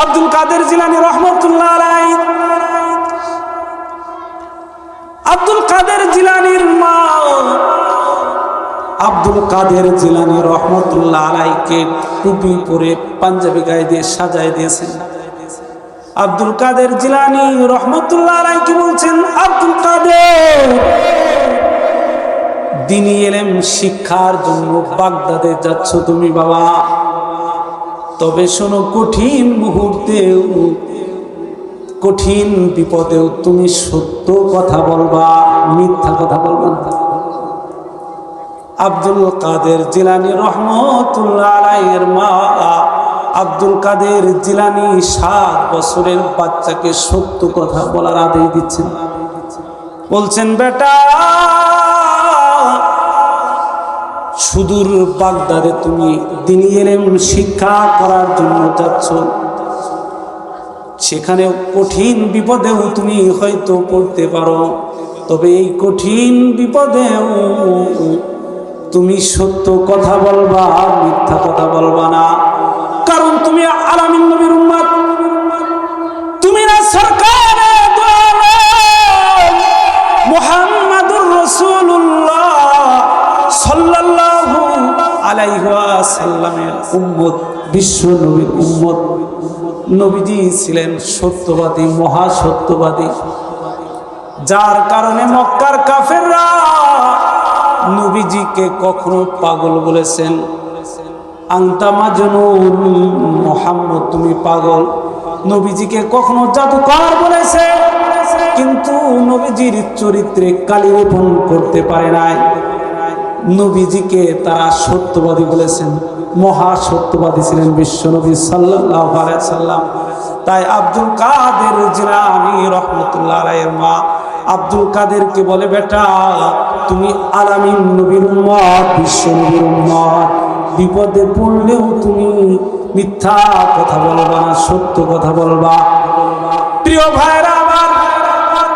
আব্দুল কাদের জিলানী রহমতুল্লাহ আলাইহি, আব্দুল কাদের জিলানীর মা আব্দুল কাদের জিলানী রহমতুল্লাহ আলাইহিকে টুপি পরে পাঞ্জাবি গায়ে দিয়ে সাজায় দিয়েছেন। আব্দুল কাদের জিলানী রহমতুল্লাহ আলাইহি বলছেন, আব্দুল কাদের দ্বীনি ইলম শিক্ষার জন্য বাগদাদে যাচ্ছ তুমি বাবা, তবে শোনো কঠিন মুহূর্তেও কঠিন বিপদেও তুমি সত্য কথা বলবা, মিথ্যা কথা বলবা না। আব্দুল কাদের জিলানী রহমতুল্লাহ আলাইহির মা আব্দুল কাদের জিলানী 7 বছরের বাচ্চাকে সত্য কথা বলার আদেশ দিচ্ছেন। বলছেন, বেটা সুদূর বাগদাদে তুমি দ্বীনি ইলম শিক্ষা করার জন্য যাচ্ছ, সেখানে কঠিন বিপদেও তুমি হয়তো পড়তে পারো, তবে এই কঠিন বিপদেও তুমি সত্য কথা বলবা, মিথ্যা কথা বলবা না। কারণ তুমি আলামিন নবীর উম্মত, তুমি না সরকারে দো আলম মুহাম্মাদুর রাসূলুল্লাহ সাল্লাল্লাহু আলাইহি ওয়াসাল্লামের উম্মত, বিশ্ব নবীর উম্মত। নবীজি ছিলেন সত্যবাদী, মহা সত্যবাদী, যার কারণে মক্কার কাফেররা নবীজিকে কখনো পাগল বলেছেন। আনতা মাজনুন, মুহাম্মদ তুমি পাগল। নবীজিকে কখনো জাদুকর বলেছে, কিন্তু নবীজির চরিত্রে কালি রোপণ করতে পারে নাই। নবীজিকে তারা সত্যবাদী বলেছেন, মহা সত্যবাদী ছিলেন বিশ্বনবী সাল্লাল্লাহু আলাইহি সাল্লাম। তাই আব্দুল কাদের জিলানী রহমতুল্লাহ আলাইহির মা আব্দুল কাদেরকে বলে, বেটা তুমি আলামিন নবীর উম্মত, বিশ্ব নবীর উম্মত, বিপদে পড়লেও তুমি মিথ্যা কথা বলবা না, সত্য কথা বলবা। প্রিয় ভাইরা আমার,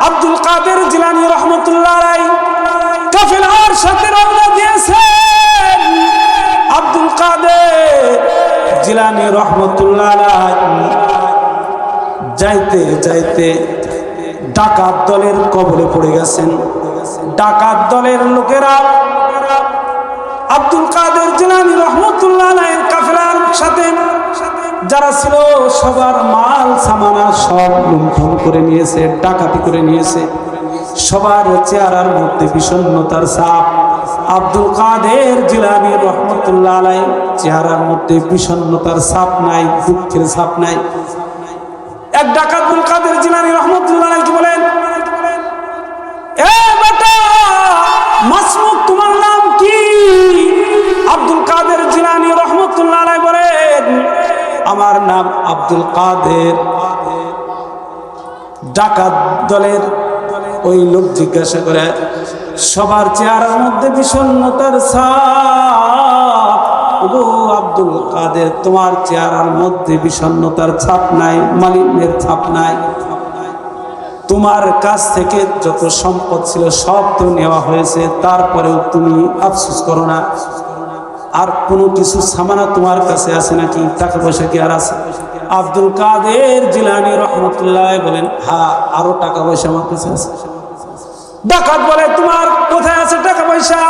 আব্দুল কাদের জিলানী রহমতুল্লাহ আলাইহি কাফেলার সাথে রওনা দিয়েছেন। আব্দুল কাদের জিলানী রহমতুল্লাহ আলাইহি যাইতে যাইতে ডাকাত দলের কবলে পড়ে গেছেন। ডাকাত দলের লোকেরা আব্দুল কাদের জিলানী রহমতুল্লাহ আলাইহির কাফেলার সাথে যারা ছিল সবার মাল সামানা সব লুণ্ঠন করে নিয়েছে, ডাকাতি করে নিয়েছে। সবার চেহারার মধ্যে বিষণ্ণতার ছাপ। আব্দুল কাদের জিলানী রহমতুল্লাহ আলাইহি চেহারার মধ্যে বিষণ্ণতার ছাপ নাই, দুঃখের ছাপ নাই। এক ডাকাত আব্দুল কাদের জিলানী রহমতুল্লাহ আলাইহি বলেন, এ বেটা মাসমুক, তোমার নাম কি? আব্দুল কাদের জিলানী রহমতুল্লাহ আলাইহি বলেন, আমার নাম আব্দুল কাদের। ডাকাত দলের ওই লোক জিজ্ঞাসা করে, সবার চেহারার মধ্যে বিষণ্ণতার ছাপ। ও আব্দুল কাদের, তোমার চেহারার মধ্যে বিষণ্ণতার ছাপ নাই, মালিন্যের ছাপ নাই। তোমার কাছ থেকে যত সম্পদ ছিল সব তো নেওয়া হয়েছে, তারপরেও তুমি আফসোস করো না। আর কোনো কিছু সামানা তোমার কাছে আছে নাকি? টাকা পয়সা কি আর আছে? আব্দুল কাদের জিলানী রহমতুল্লাহ বলেন, হ্যাঁ আরো টাকা পয়সা আমার কাছে আছে। ডাকাত বলে, তোমার কোথায় আছে টাকা পয়সা?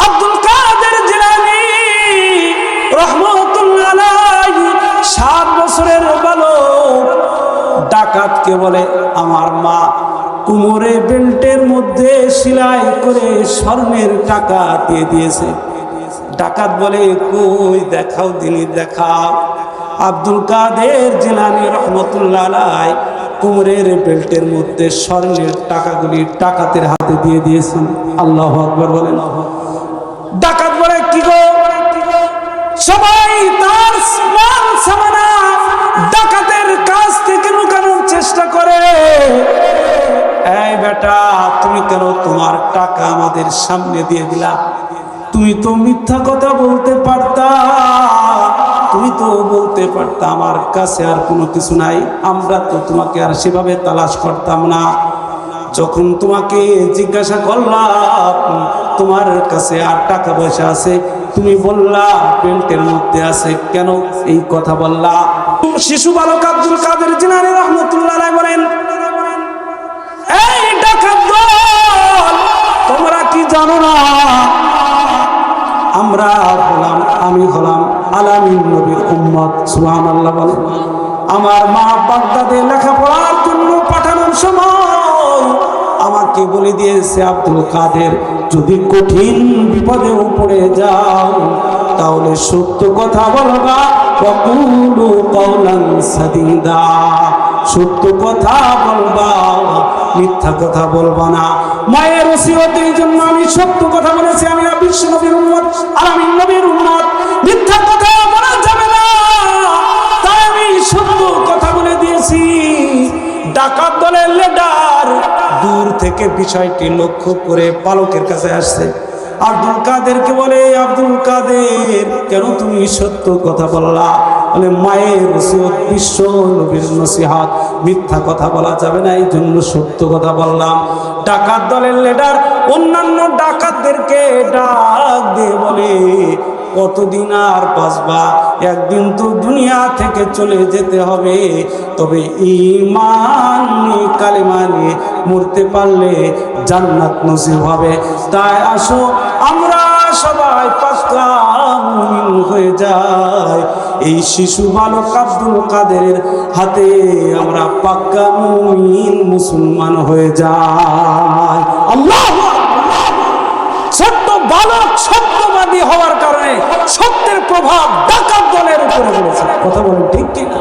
আব্দুল কাদের জিলানী রহমতুল্লাহ আলাইহি 7 বছরের বালক ডাকাতকে বলে, আমার মা কোমরে বেল্টের মধ্যে সেলাই করে স্বর্ণের টাকা দিয়ে দিয়েছে। ডাকাত বলে, কই দেখাও দিনি, দেখাও। আব্দুল কাদের জিলানী রহমতুল্লাহ আলাইহি কোমরের বেল্টের মধ্যে স্বর্ণের টাকাগুলি ডাকাতের হাতে দিয়ে দিয়েছেন। আল্লাহু আকবার বলেন। ডাকাত বলে, কি গো, সবাই তার মাল সামানা ডাকাতের কাছ থেকে লুকানোর চেষ্টা করে। এই বেটা, তুমি কেন তোমার টাকা আমাদের সামনে দিয়ে দিলা? তুমি তো মিথ্যা কথা বলতে পারতা, তুমি তো বলতে পারতা আমার কাছে আর কোনো কিছু নাই, আমরা তো তোমাকে আর সেভাবে তালাশ করতাম না। যখন তোমাকে জিজ্ঞাসা করলাম তোমার কাছে আর টাকা পয়সা আছে, তুমি বললা বেল্টের মধ্যে আছে, কেন এই কথা বললা? শিশু বালক আব্দুল কাদের জিলানী রাহমাতুল্লাহ আলাইহি বলেন, এই ডাকাত দল, তোমরা কি জানো না আমরা হলাম, আমি হলাম আলামিন নবীর উম্মত। সুবহানাল্লাহ বলেন। আমার মা বাগদাদে লেখাপড়ার জন্য পাঠানোর সময় আমাকে বলে দিয়েছে, আব্দুল কাদের, যদি কঠিন বিপদেও পড়ে যাও তাহলে সত্য কথা বলবা, ওয়াকুলু কাওলান সাদীদা, সত্য কথা বলবা, মিথ্যা কথা বলবা না। মায়ের ওসিয়তের জন্য আমি সত্য কথা বলেছি। আমি বিশ্ব নবীর উম্মত, আলামিন নবীর উম্মত, মিথ্যা কথা বলা যাবে না, তাই আমি সত্য কথা বলে দিয়েছি। ডাকাত দলের লিডার দূর থেকে বিষয়টি লক্ষ্য করে পালকের কাছে আসছে, আব্দুল কাদেরকে বলে, আব্দুল কাদের, কেন তুমি সত্য কথা বললা? বলে, মায়ের ওসিয়ত, বিশ্ব নবীর নসিহত, মিথ্যা কথা বলা যাবে না, এই জন্য সত্য কথা বললাম। ডাকাত দলের লিডার অন্যান্য ডাকাতদেরকে ডাক দিয়ে বলে, কতদিন আর বাঁচবা? একদিন তো দুনিয়া থেকে চলে যেতে হবে, তবে ঈমান নিয়ে, কালেমা নিয়ে মরতে পারলে জান্নাত নসিব হবে। তাই আসো আমরা সবাই পাক্কা মুমিন হয়ে যাই। এই শিশু বালক আব্দুল কাদের হাতে আমরা পাক্কা মুমিন মুসলমান হয়ে যাই। আল্লাহু আকবার। ছোট্ট বালক সত্যবাদী হওয়ার কারণে সত্যের প্রভাব ডাকাত দলের উপরে পড়েছে। কথা বলেন ঠিক কিনা?